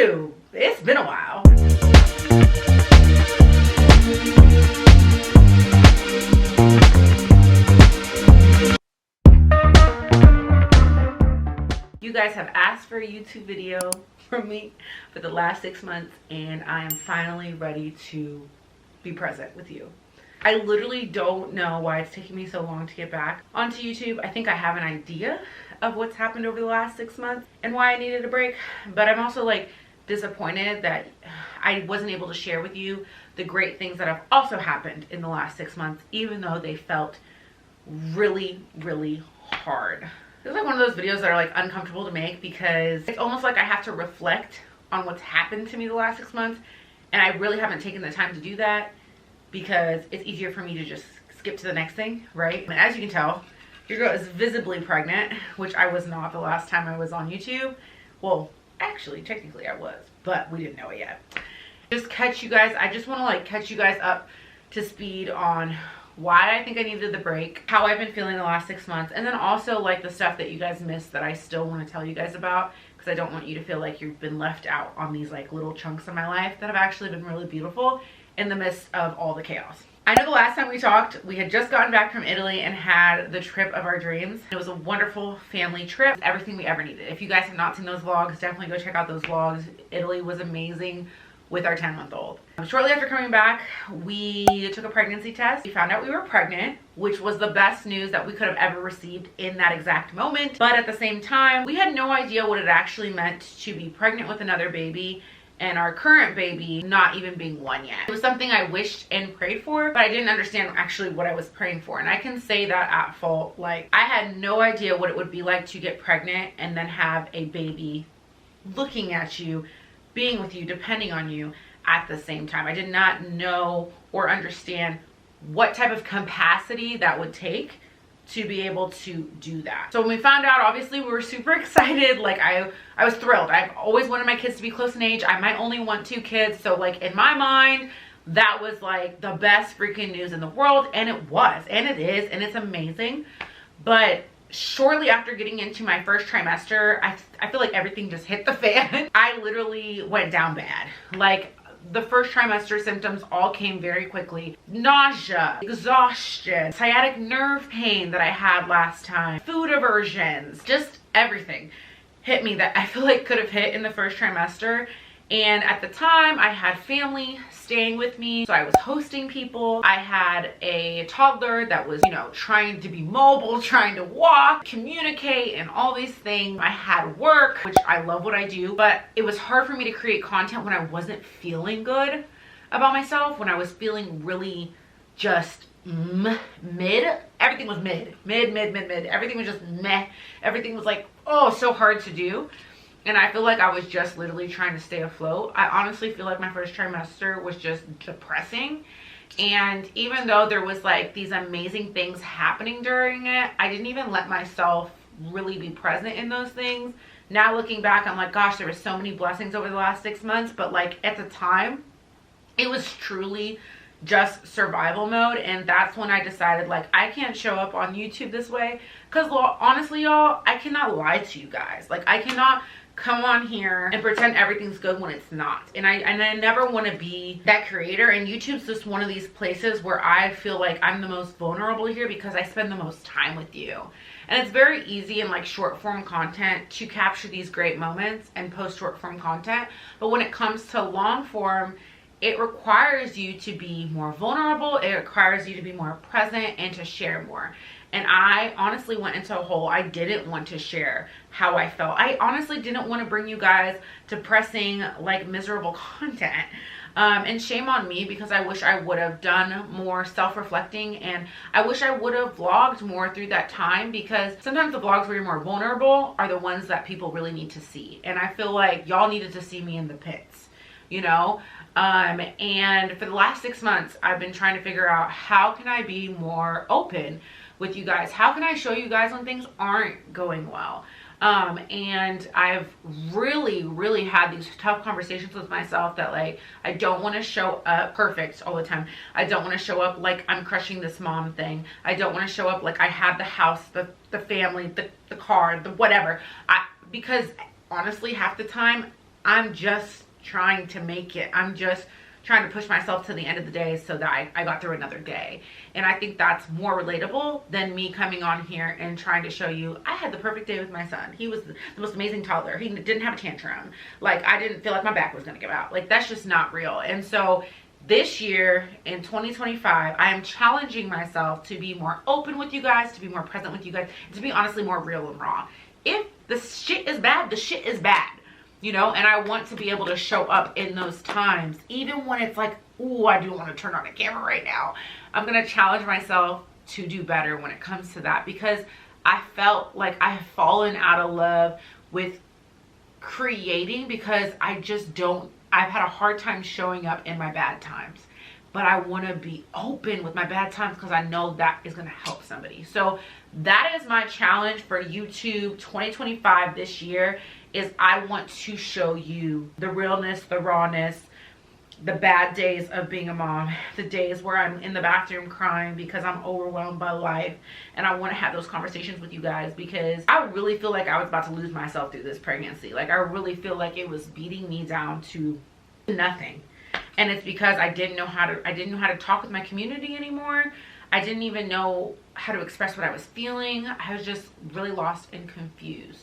YouTube. It's been a while. You guys have asked for a YouTube video from me for the last 6 months, and I am finally ready to be present with you. I literally don't know why it's taking me so long to get back onto YouTube. I think I have an idea of what's happened over the last 6 months and why I needed a break, but I'm also like disappointed that I wasn't able to share with you the great things that have also happened in the last 6 months, even though they felt really, really hard. This is like one of those videos that are like uncomfortable to make because it's almost like I have to reflect on what's happened to me the last 6 months, and I really haven't taken the time to do that because it's easier for me to just skip to the next thing, right? And as you can tell, your girl is visibly pregnant, which I was not the last time I was on YouTube. Well, actually, technically I was, but we didn't know it yet. Just catch you guys, I just want to like catch you guys up to speed on why I think I needed the break, how I've been feeling the last 6 months, and then also like the stuff that you guys missed that I still want to tell you guys about, because I don't want you to feel like you've been left out on these like little chunks of my life that have actually been really beautiful in the midst of all the chaos. I know the last time we talked, we had just gotten back from Italy and had the trip of our dreams. It was a wonderful family trip, everything we ever needed. If you guys have not seen those vlogs, definitely go check out those vlogs. Italy was amazing with our 10-month-old. Shortly after coming back, we took a pregnancy test. We found out we were pregnant, which was the best news that we could have ever received in that exact moment. But at the same time, we had no idea what it actually meant to be pregnant with another baby and our current baby not even being 1 yet. It was something I wished and prayed for, but I didn't understand actually what I was praying for. And I can say that at fault. Like, I had no idea what it would be like to get pregnant and then have a baby looking at you, being with you, depending on you at the same time. I did not know or understand what type of capacity that would take to be able to do that. So when we found out, obviously we were super excited. Like I was thrilled. I've always wanted my kids to be close in age. I might only want 2 kids. So like in my mind, that was like the best freaking news in the world. And it was, and it is, and it's amazing. But shortly after getting into my first trimester, I feel like everything just hit the fan. I literally went down bad. Like the first trimester symptoms all came very quickly. Nausea, exhaustion, sciatic nerve pain that I had last time, food aversions, just everything hit me that I feel like could have hit in the first trimester. And at the time I had family staying with me, so I was hosting people. I had a toddler that was, you know, trying to be mobile, trying to walk, communicate, and all these things. I had work, which I love what I do, but it was hard for me to create content when I wasn't feeling good about myself, when I was feeling really just mid. Everything was mid. Everything was just meh. Everything was like, oh, so hard to do. And I feel like I was just literally trying to stay afloat. I honestly feel like my first trimester was just depressing. And even though there was like these amazing things happening during it, I didn't even let myself really be present in those things. Now looking back, I'm like, gosh, there were so many blessings over the last 6 months. But like at the time, it was truly just survival mode. And that's when I decided like I can't show up on YouTube this way. Because honestly, y'all, I cannot lie to you guys. Like I cannot come on here and pretend everything's good when it's not. And I never want to be that creator, and YouTube's just one of these places where I feel like I'm the most vulnerable here because I spend the most time with you. And it's very easy in like short form content to capture these great moments and post short form content, but when it comes to long form, it requires you to be more vulnerable. It requires you to be more present and to share more. And I honestly went into a hole. I didn't want to share how I felt. I honestly didn't want to bring you guys depressing, like miserable content. And shame on me, because I wish I would have done more self-reflecting, and I wish I would have vlogged more through that time, because sometimes the vlogs where you're more vulnerable are the ones that people really need to see. And I feel like y'all needed to see me in the pits, you know? And for the last 6 months, I've been trying to figure out how can I be more open with you guys? How can I show you guys when things aren't going well? And I've really had these tough conversations with myself that like, I don't want to show up perfect all the time. I don't want to show up like I'm crushing this mom thing. I don't want to show up like I have the house, the family, the car, the whatever. Because honestly, half the time I'm just trying to make it. I'm just trying to push myself to the end of the day so that I got through another day. And I think that's more relatable than me coming on here and trying to show you I had the perfect day with my son. He was the most amazing toddler. He didn't have a tantrum. Like, I didn't feel like my back was gonna give out. Like, that's just not real. And so this year in 2025, I am challenging myself to be more open with you guys, to be more present with you guys, and to be honestly more real and raw. If the shit is bad, the shit is bad. You know, and I want to be able to show up in those times, even when it's like, ooh, I do want to turn on a camera right now. I'm going to challenge myself to do better when it comes to that, because I felt like I have fallen out of love with creating, because I've had a hard time showing up in my bad times. But I want to be open with my bad times because I know that is going to help somebody. So that is my challenge for YouTube 2025 this year, is I want to show you the realness, the rawness, the bad days of being a mom, the days where I'm in the bathroom crying because I'm overwhelmed by life. And I want to have those conversations with you guys, because I really feel like I was about to lose myself through this pregnancy. Like, I really feel like it was beating me down to nothing. And it's because I didn't know how to talk with my community anymore. I didn't even know how to express what I was feeling. I was just really lost and confused.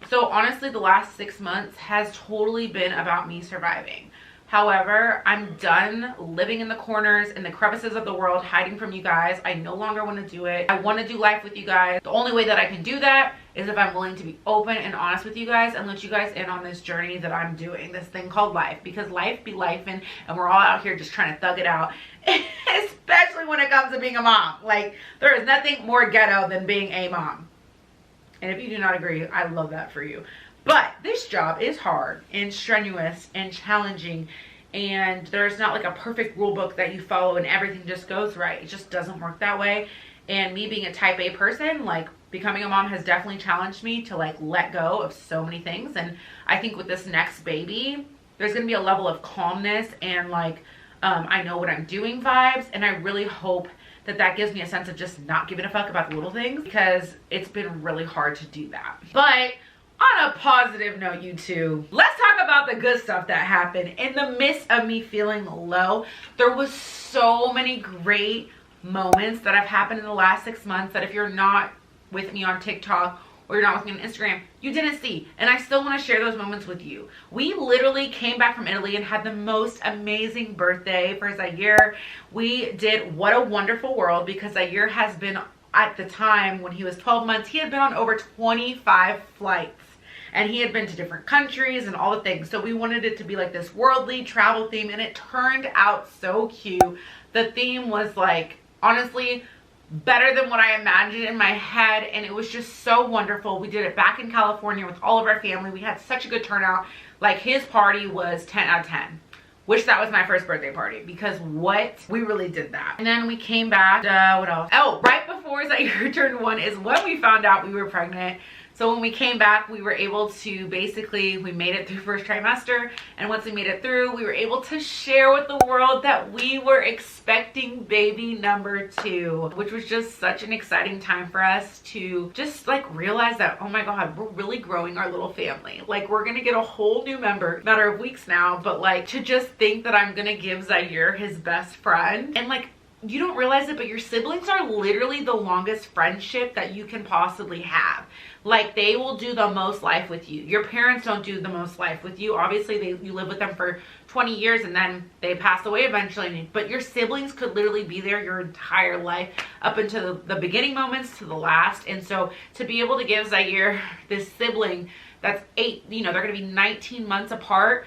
So honestly, the last 6 months has totally been about me surviving. However, I'm done living in the corners, in the crevices of the world, hiding from you guys. I no longer want to do it. I want to do life with you guys. The only way that I can do that is if I'm willing to be open and honest with you guys and let you guys in on this journey that I'm doing, this thing called life. Because life be lifing, and we're all out here just trying to thug it out, especially when it comes to being a mom. Like, there is nothing more ghetto than being a mom. And if you do not agree, I love that for you. But this job is hard and strenuous and challenging, and there's not like a perfect rule book that you follow and everything just goes right. It just doesn't work that way. And me being a type A person, like, becoming a mom has definitely challenged me to like let go of so many things. And I think with this next baby, there's gonna be a level of calmness and like I know what I'm doing vibes, and I really hope that that gives me a sense of just not giving a fuck about the little things, because it's been really hard to do that. But on a positive note, you two, let's talk about the good stuff that happened. In the midst of me feeling low, there was so many great moments that have happened in the last 6 months that if you're not with me on TikTok or you're not with me on Instagram, you didn't see. And I still want to share those moments with you. We literally came back from Italy and had the most amazing birthday for Zaire. We did What a Wonderful World, because Zaire has been, at the time when he was 12 months, he had been on over 25 flights. And he had been to different countries and all the things. So we wanted it to be like this worldly travel theme, and it turned out so cute. The theme was like, honestly, better than what I imagined in my head, and it was just so wonderful. We did it back in California with all of our family. We had such a good turnout. Like, his party was 10 out of 10. Wish that was my first birthday party, because what? We really did that. And then we came back, what else? Oh, right before Zaire turned 1 is when we found out we were pregnant. So when we came back, we were able to basically, we made it through first trimester. And once we made it through, we were able to share with the world that we were expecting baby number 2, which was just such an exciting time for us to just like realize that, oh my God, we're really growing our little family. Like, we're going to get a whole new member, matter of weeks now. But like, to just think that I'm going to give Zaire his best friend, and like, you don't realize it, but your siblings are literally the longest friendship that you can possibly have. Like, they will do the most life with you. Your parents don't do the most life with you. Obviously, you live with them for 20 years and then they pass away eventually. But your siblings could literally be there your entire life, up until the beginning moments to the last. And so to be able to give Zaire this sibling that's 8, you know, they're going to be 19 months apart.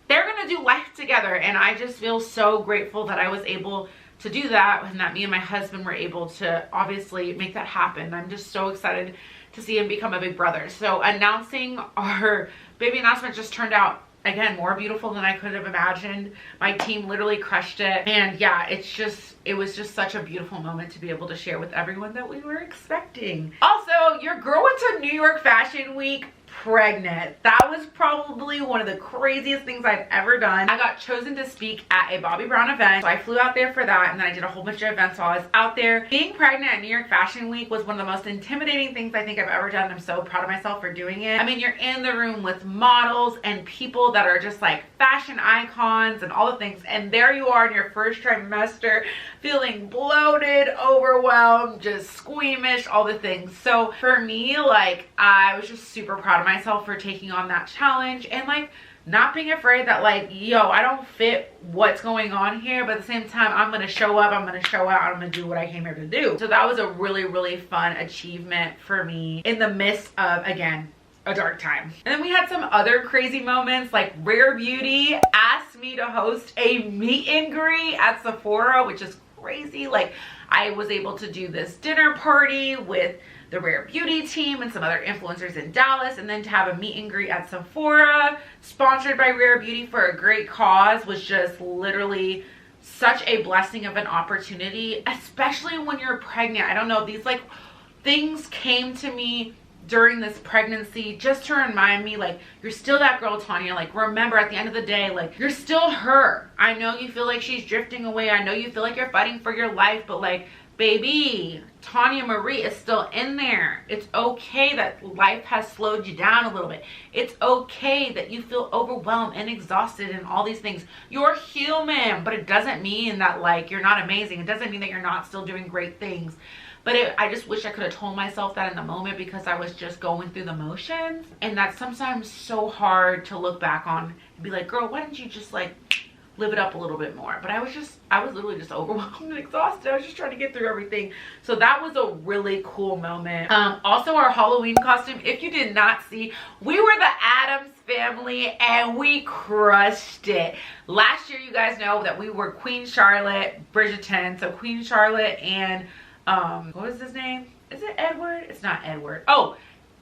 They're going to do life together. And I just feel so grateful that I was able to do that, and that me and my husband were able to obviously make that happen. I'm just so excited to see him become a big brother. So announcing our baby announcement just turned out, again, more beautiful than I could have imagined. My team literally crushed it. And yeah, it was just such a beautiful moment to be able to share with everyone that we were expecting. Also, your girl went to New York Fashion Week pregnant. That was probably one of the craziest things I've ever done. I got chosen to speak at a Bobbi Brown event, so I flew out there for that, and then I did a whole bunch of events while I was out there. Being pregnant at New York Fashion Week was one of the most intimidating things I think I've ever done. I'm so proud of myself for doing it. I mean, you're in the room with models and people that are just like fashion icons and all the things, and there you are in your first trimester, feeling bloated, overwhelmed, just squeamish, all the things. So for me, like, I was just super proud of myself for taking on that challenge and like not being afraid that like, yo, I don't fit what's going on here, but at the same time, I'm gonna show up, I'm gonna show out, I'm gonna do what I came here to do. So that was a really, really fun achievement for me in the midst of, again, a dark time. And then we had some other crazy moments, like Rare Beauty asked me to host a meet and greet at Sephora, which is crazy. Like, I was able to do this dinner party with the Rare Beauty team and some other influencers in Dallas, and then to have a meet and greet at Sephora sponsored by Rare Beauty for a great cause was just literally such a blessing of an opportunity, especially when you're pregnant. I don't know, these like things came to me during this pregnancy just to remind me, like, you're still that girl, Tanya. Like, remember, at the end of the day, like, you're still her. I know you feel like she's drifting away. I know you feel like you're fighting for your life, but like, baby, Tanya Marie is still in there. It's okay that life has slowed you down a little bit. It's okay that you feel overwhelmed and exhausted and all these things. You're human, but it doesn't mean that like you're not amazing. It doesn't mean that you're not still doing great things. But I just wish I could have told myself that in the moment, because I was just going through the motions. And that's sometimes so hard to look back on and be like, girl, why didn't you just like live it up a little bit more? But I was literally just overwhelmed and exhausted. I was just trying to get through everything. So that was a really cool moment. Also, our Halloween costume, if you did not see, we were the Addams family and we crushed it. Last year, you guys know that we were Queen Charlotte, Bridgerton. So Queen Charlotte and what was his name? Is it Edward? It's not Edward. Oh,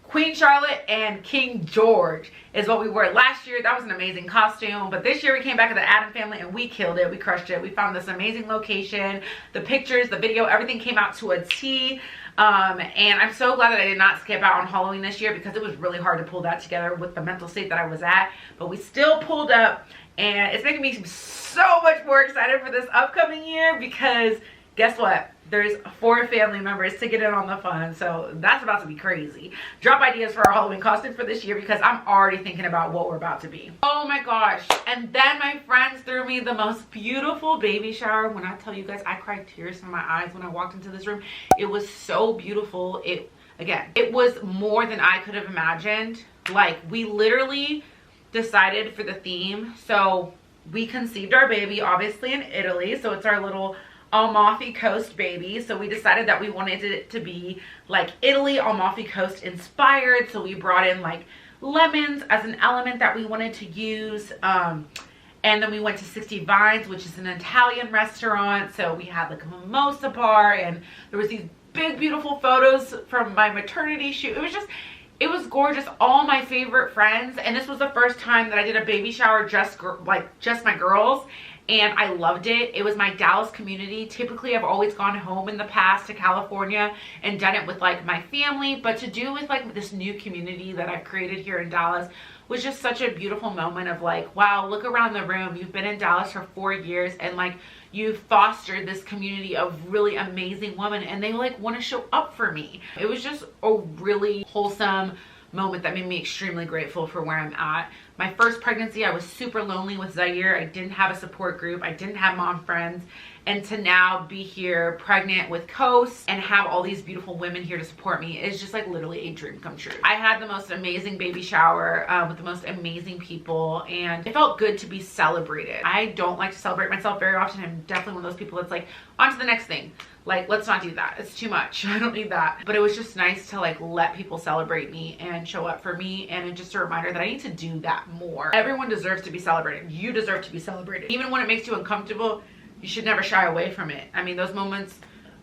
Queen Charlotte and King George is what we wore last year. That was an amazing costume. But this year we came back to the Adam family and we killed it. We crushed it. We found this amazing location. The pictures, the video, everything came out to a T. And I'm so glad that I did not skip out on Halloween this year, because it was really hard to pull that together with the mental state that I was at. But we still pulled up, and it's making me so much more excited for this upcoming year, because guess what? There's 4 family members to get in on the fun, so that's about to be crazy. Drop ideas for our Halloween costume for this year, because I'm already thinking about what we're about to be. Oh my gosh. And then my friends threw me the most beautiful baby shower. When I tell you guys, I cried tears from my eyes when I walked into this room. It was so beautiful. It was more than I could have imagined. Like, we literally decided for the theme. So we conceived our baby obviously in Italy, so it's our little Amalfi Coast baby. So we decided that we wanted it to be like Italy, Amalfi Coast inspired. So we brought in like lemons as an element that we wanted to use. And then we went to 60 Vines, which is an Italian restaurant. So we had like a mimosa bar, and there was these big, beautiful photos from my maternity shoot. It was gorgeous. All my favorite friends. And this was the first time that I did a baby shower just my girls. And I loved it. It was my Dallas community. Typically, I've always gone home in the past to California and done it with like my family. But to do with like this new community that I've created here in Dallas was just such a beautiful moment of like, wow, look around the room. You've been in Dallas for 4 years, and like you've fostered this community of really amazing women, and they like want to show up for me. It was just a really wholesome moment that made me extremely grateful for where I'm at. My first pregnancy, I was super lonely with Zaire. I didn't have a support group. I didn't have mom friends. And to now be here pregnant with Coast and have all these beautiful women here to support me is just like literally a dream come true. I had the most amazing baby shower with the most amazing people, and it felt good to be celebrated. I don't like to celebrate myself very often. I'm definitely one of those people that's like, on to the next thing. Like, let's not do that. It's too much. I don't need that. But it was just nice to like let people celebrate me and show up for me. And it's just a reminder that I need to do that more. Everyone deserves to be celebrated. You deserve to be celebrated. Even when it makes you uncomfortable, you should never shy away from it. I mean, those moments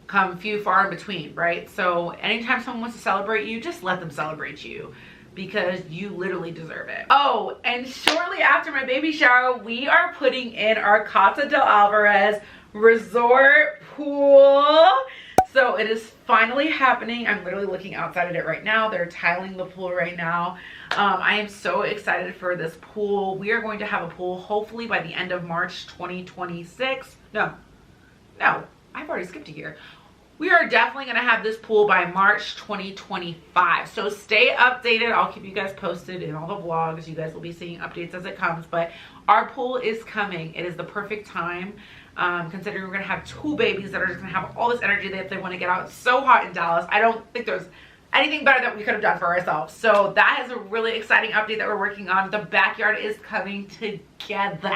come few far in between, right? So anytime someone wants to celebrate you, just let them celebrate you, because you literally deserve it. Oh, and shortly after my baby shower, we are putting in our Casa del Alvarez resort pool. So it is finally happening. I'm literally looking outside at it right now. They're tiling the pool right now. I am so excited for this pool. We are going to have a pool hopefully by the end of March 2026. No, I've already skipped a year. We are definitely going to have this pool by March 2025. So stay updated. I'll keep you guys posted in all the vlogs. You guys will be seeing updates as it comes. But our pool is coming. It is the perfect time. Considering we're going to have 2 babies that are just going to have all this energy that they want to get out. It's so hot in Dallas. I don't think there's anything better that we could have done for ourselves. So that is a really exciting update that we're working on. The backyard is coming together.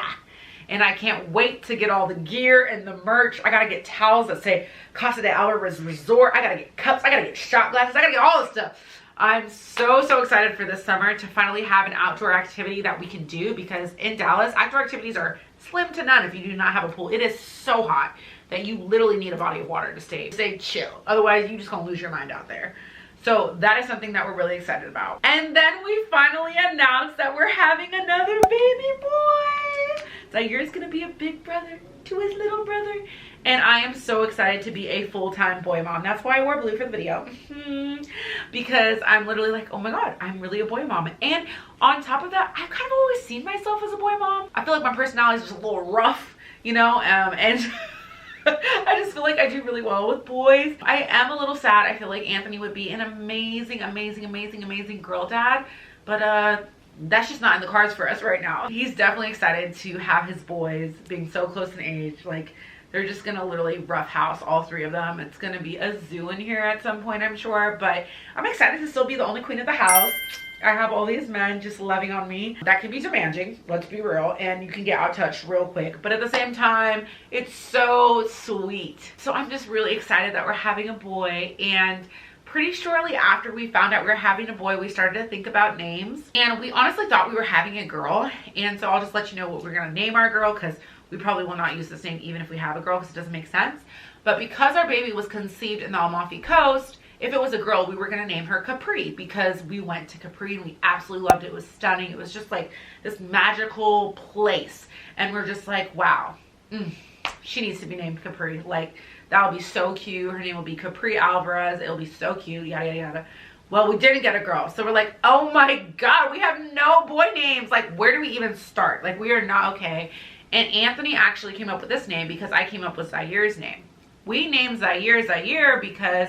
And I can't wait to get all the gear and the merch. I gotta get towels that say Casa de Alvarez Resort. I gotta get cups. I gotta get shot glasses. I gotta get all this stuff. I'm so excited for this summer to finally have an outdoor activity that we can do, because in Dallas, outdoor activities are slim to none if you do not have a pool. It is so hot that you literally need a body of water to stay chill. Otherwise, you're just gonna lose your mind out there. So that is something that we're really excited about. And then we finally announced that we're having another baby boy. Zair's gonna be a big brother to his little brother. And I am so excited to be a full-time boy mom. That's why I wore blue for the video. Because I'm literally like, oh my God, I'm really a boy mom. And on top of that, I've kind of always seen myself as a boy mom. I feel like my personality is just a little rough, you know, and I just feel like I do really well with boys. I am a little sad. I feel like Anthony would be an amazing girl dad, but that's just not in the cards for us right now. He's definitely excited to have his boys being so close in age. Like, they're just gonna literally rough house all 3 of them. It's gonna be a zoo in here at some point, I'm sure, but I'm excited to still be the only queen of the house. I have all these men just loving on me. That can be demanding, let's be real, and you can get out touched real quick, but at the same time, it's so sweet. So I'm just really excited that we're having a boy. And pretty shortly after we found out we were having a boy, we started to think about names, and we honestly thought we were having a girl. And so I'll just let you know what we're gonna name our girl, because we probably will not use this name even if we have a girl, because it doesn't make sense. But because our baby was conceived in the Amalfi Coast, if it was a girl, we were going to name her Capri, because we went to Capri and we absolutely loved it. It was stunning. It was just like this magical place. And we're just like, wow, she needs to be named Capri. Like, that'll be so cute. Her name will be Capri Alvarez. It'll be so cute, yada, yada, yada. Well, we didn't get a girl. So we're like, oh my God, we have no boy names. Like, where do we even start? Like, we are not okay. And Anthony actually came up with this name because I came up with Zair's name. We named Zaire because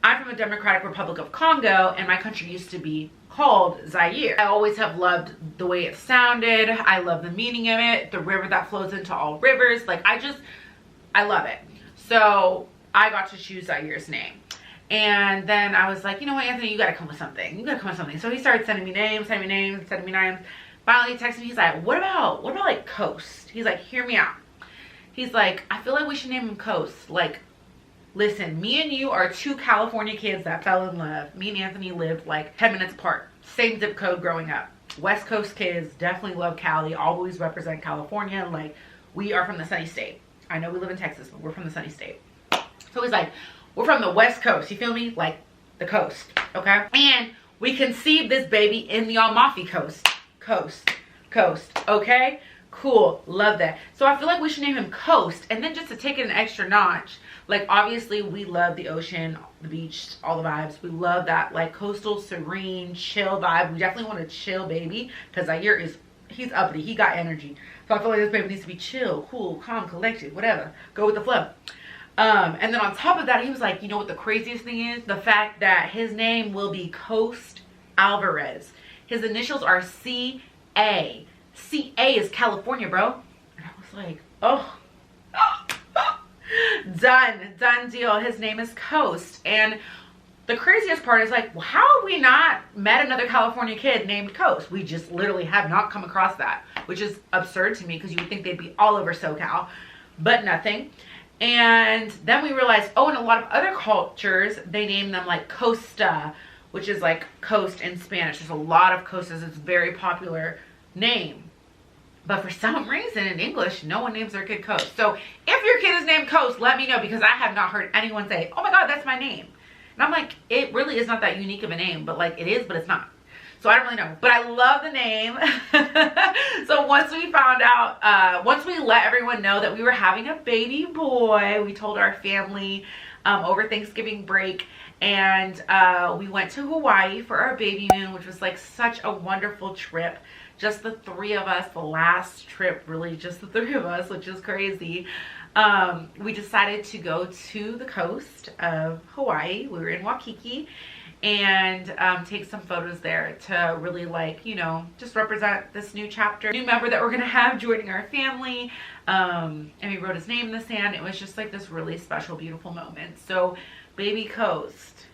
I'm from the Democratic Republic of Congo, and my country used to be called Zaire. I always have loved the way it sounded. I love the meaning of it. The river that flows into all rivers. Like, I love it. So I got to choose Zaire's name. And then I was like, you know what, Anthony, you gotta come with something. You gotta come with something. So he started sending me names. Finally, he texted me. He's like, what about like Coast? He's like, hear me out. He's like, I feel like we should name him Coast. Like, listen, me and you are 2 California kids that fell in love. Me and Anthony lived like 10 minutes apart. Same zip code growing up. West Coast kids definitely love Cali. Always represent California. Like, we are from the sunny state. I know we live in Texas, but we're from the sunny state. So he's like, we're from the West Coast. You feel me? Like, the coast. Okay? And we conceived this baby in the Amalfi Coast. Coast. Okay? Cool. Love that. So I feel like we should name him Coast. And then just to take it an extra notch, like, obviously we love the ocean, the beach, all the vibes. We love that, like, coastal, serene, chill vibe. We definitely want a chill baby, because Zaire he's uppity. He got energy. So I feel like this baby needs to be chill, cool, calm, collected, whatever. Go with the flow. And then on top of that, he was like, you know what the craziest thing is? The fact that his name will be Coast Alvarez. His initials are C.A. C.A. is California, bro. And I was like, oh. Done deal. His name is Coast. And the craziest part is, like, well, how have we not met another California kid named Coast? We just literally have not come across that, which is absurd to me, because you would think they'd be all over SoCal, but nothing. And then we realized, oh, in a lot of other cultures, they name them like Costa, which is like coast in Spanish. There's a lot of Costas. It's a very popular name. But for some reason in English, no one names their kid Coast. So if your kid is named Coast, let me know, because I have not heard anyone say, oh my God, that's my name. And I'm like, it really is not that unique of a name, but like it is, but it's not. So I don't really know, but I love the name. So once we found out, once we let everyone know that we were having a baby boy, we told our family, over Thanksgiving break. And we went to Hawaii for our baby moon, which was like such a wonderful trip. Just the three of us, the last trip, really just the three of us, which is crazy. We decided to go to the coast of Hawaii. We were in Waikiki, and take some photos there to really, like, you know, just represent this new chapter, new member that we're gonna have joining our family. And we wrote his name in the sand. It was just like this really special, beautiful moment. So baby coast,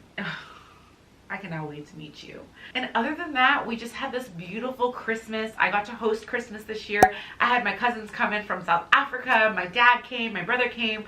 I cannot wait to meet you. And other than that, we just had this beautiful Christmas. I got to host Christmas this year. I had my cousins come in from South Africa. My dad came, my brother came.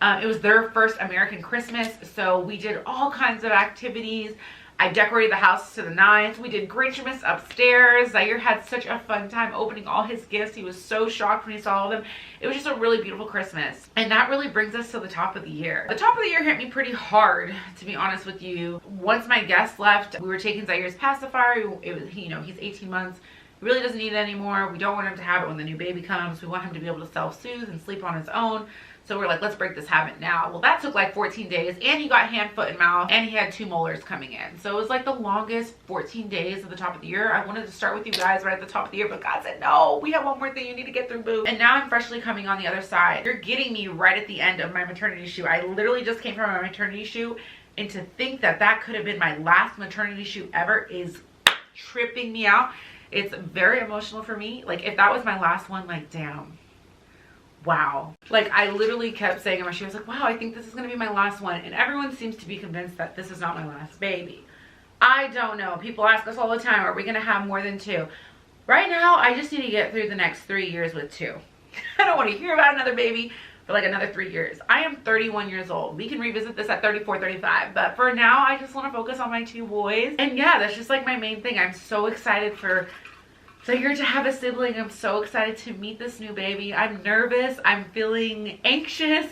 It was their first American Christmas, so we did all kinds of activities. I decorated the house to the nines. We did Grinchmas upstairs. Zaire had such a fun time opening all his gifts. He was so shocked when he saw all of them. It was just a really beautiful Christmas. And that really brings us to the top of the year. The top of the year hit me pretty hard, to be honest with you. Once my guests left, we were taking Zaire's pacifier. It was, you know, he's 18 months. He really doesn't need it anymore. We don't want him to have it when the new baby comes. We want him to be able to self-soothe and sleep on his own. So we're like, let's break this habit now. Well, that took like 14 days, and he got hand, foot, and mouth, and he had 2 molars coming in. So it was like the longest 14 days at the top of the year. I wanted to start with you guys right at the top of the year, but God said, no, we have one more thing you need to get through, boo. And now I'm freshly coming on the other side. You're getting me right at the end of my maternity shoot. I literally just came from my maternity shoot, and to think that that could have been my last maternity shoot ever is tripping me out. It's very emotional for me. Like, if that was my last one, like, damn. Wow. Like, I literally kept saying in my shoe, I was like, wow, I think this is going to be my last one. And everyone seems to be convinced that this is not my last baby. I don't know. People ask us all the time, are we going to have more than 2? Right now, I just need to get through the next 3 years with 2. I don't want to hear about another baby for like another 3 years. I am 31 years old. We can revisit this at 34, 35. But for now, I just want to focus on my 2 boys. And yeah, that's just like my main thing. I'm so excited for Zaire to have a sibling. I'm so excited to meet this new baby. I'm nervous. I'm feeling anxious.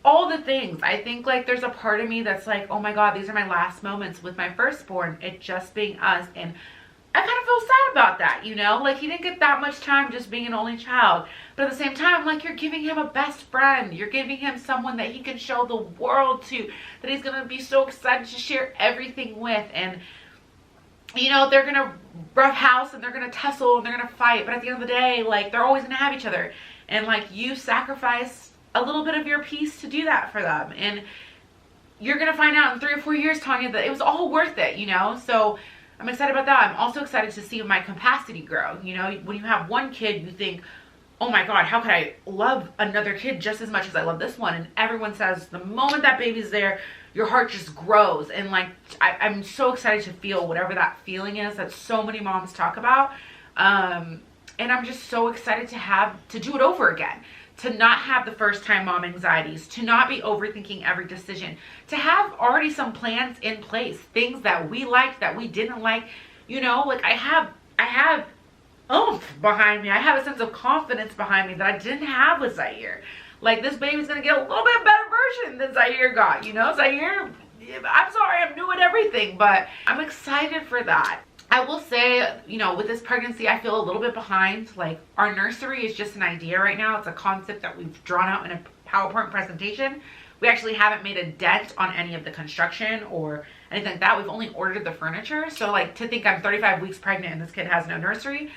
All the things. I think like there's a part of me that's like, oh my God, these are my last moments with my firstborn. It just being us. And I kind of feel sad about that, you know? Like, he didn't get that much time just being an only child. But at the same time, like, you're giving him a best friend. You're giving him someone that he can show the world to, that he's going to be so excited to share everything with. And you know, they're gonna rough house and they're gonna tussle and they're gonna fight, but at the end of the day, like, they're always gonna have each other. And like, you sacrifice a little bit of your peace to do that for them, and you're gonna find out in 3 or 4 years, Tanya, that it was all worth it, you know? So I'm excited about that. I'm also excited to see my capacity grow. You know, when you have one kid, you think, oh my God, how could I love another kid just as much as I love this one? And everyone says the moment that baby's there, your heart just grows. And like, I'm so excited to feel whatever that feeling is that so many moms talk about. And I'm just so excited to do it over again. To not have the first time mom anxieties, to not be overthinking every decision, to have already some plans in place, things that we liked, that we didn't like, you know, like I have oomph behind me. I have a sense of confidence behind me that I didn't have with Zaire. Like, this baby's gonna get a little bit better version than Zaire got, you know? Zaire, I'm sorry, I'm new at everything, but I'm excited for that. I will say, you know, with this pregnancy, I feel a little bit behind. Like, our nursery is just an idea right now. It's a concept that we've drawn out in a PowerPoint presentation. We actually haven't made a dent on any of the construction or anything like that. We've only ordered the furniture. So, like, to think I'm 35 weeks pregnant and this kid has no nursery,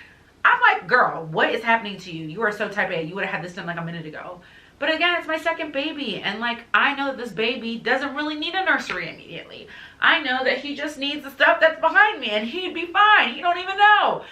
I'm like, girl, what is happening to you? You are so type A. You would have had this done like a minute ago. But again, it's my second baby, and like, I know that this baby doesn't really need a nursery immediately. I know that he just needs the stuff that's behind me, and he'd be fine. He don't even know.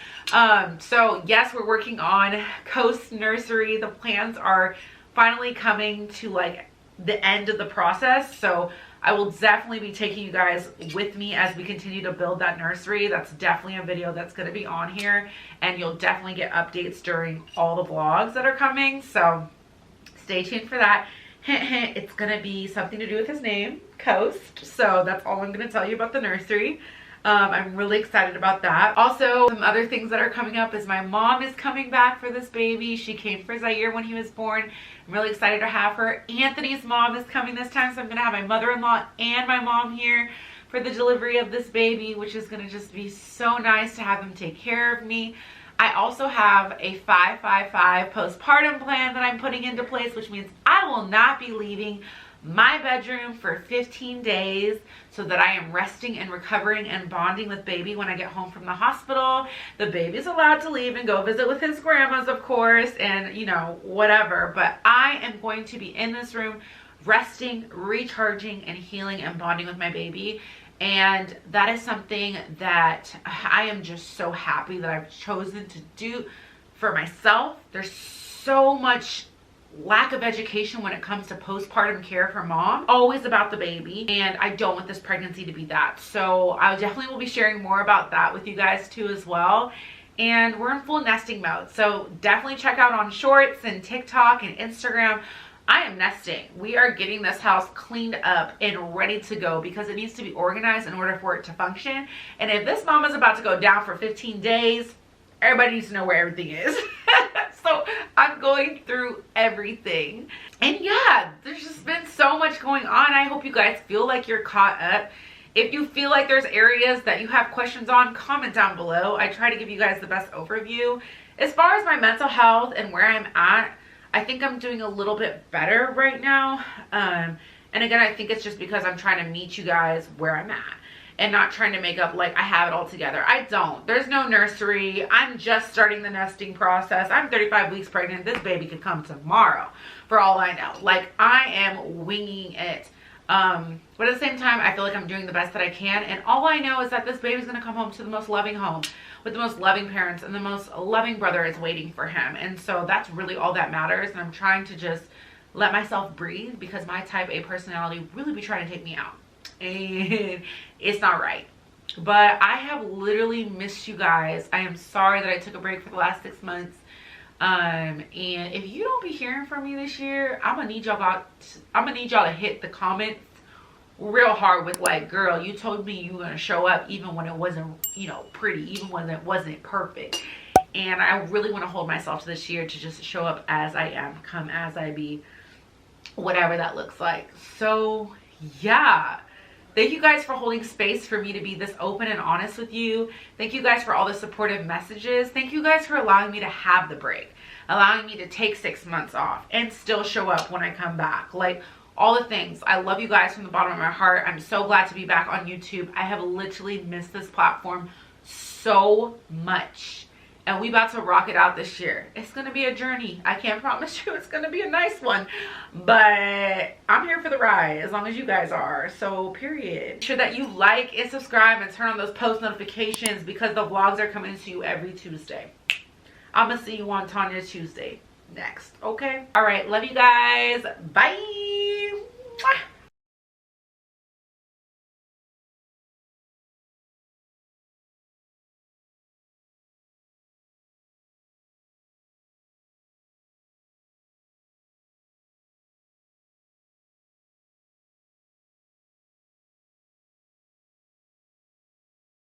So yes, we're working on Coast Nursery. The plans are finally coming to like the end of the process. So I will definitely be taking you guys with me as we continue to build that nursery. That's definitely a video that's going to be on here, and you'll definitely get updates during all the vlogs that are coming. So stay tuned for that. Hint, hint, it's gonna be something to do with his name, Coast. So that's all I'm gonna tell you about the nursery. I'm really excited about that. Also, some other things that are coming up is my mom is coming back for this baby. She came for Zaire when he was born. I'm really excited to have her. Anthony's mom is coming this time, so I'm gonna have my mother-in-law and my mom here for the delivery of this baby, which is gonna just be so nice to have them take care of me. I also have a 5-5-5 postpartum plan that I'm putting into place, which means I will not be leaving my bedroom for 15 days so that I am resting and recovering and bonding with baby when I get home from the hospital. The baby's allowed to leave and go visit with his grandmas, of course, and you know, whatever. But I am going to be in this room resting, recharging, and healing and bonding with my baby. And that is something that I am just so happy that I've chosen to do for myself. There's so much lack of education when it comes to postpartum care for mom, always about the baby, and I don't want this pregnancy to be that. So I definitely will be sharing more about that with you guys too as well. And we're in full nesting mode, so definitely check out on Shorts and TikTok and Instagram. I am nesting. We are getting this house cleaned up and ready to go because it needs to be organized in order for it to function. And if this mama's about to go down for 15 days, everybody needs to know where everything is. So I'm going through everything. And yeah, there's just been so much going on. I hope you guys feel like you're caught up. If you feel like there's areas that you have questions on, comment down below. I try to give you guys the best overview. As far as my mental health and where I'm at, I think I'm doing a little bit better right now. And again, I think it's just because I'm trying to meet you guys where I'm at and not trying to make up like I have it all together. I don't. There's no nursery. I'm just starting the nesting process. I'm 35 weeks pregnant. This baby could come tomorrow for all I know. Like, I am winging it. But at the same time, I feel like I'm doing the best that I can. And all I know is that this baby's going to come home to the most loving home with the most loving parents, and the most loving brother is waiting for him. And so that's really all that matters. And I'm trying to just let myself breathe because my type A personality really be trying to take me out. And it's not right. But I have literally missed you guys. I am sorry that I took a break for the last 6 months. And if you don't be hearing from me this year, I'm gonna need y'all to hit the comments real hard with like, girl, you told me you were gonna show up even when it wasn't, you know, pretty, even when it wasn't perfect. And I really want to hold myself to this year to just show up as I am, come as I be, whatever that looks like. So yeah, thank you guys for holding space for me to be this open and honest with you. Thank you guys for all the supportive messages. Thank you guys for allowing me to have the break, allowing me to take 6 months off and still show up when I come back. Like, all the things. I love you guys from the bottom of my heart. I'm so glad to be back on YouTube. I have literally missed this platform so much. And we about to rock it out this year. It's going to be a journey. I can't promise you it's going to be a nice one. But I'm here for the ride as long as you guys are. So, period. Make sure that you like and subscribe and turn on those post notifications because the vlogs are coming to you every Tuesday. I'm going to see you on Tanya's Tuesday next. Okay? Alright. Love you guys. Bye. Mwah.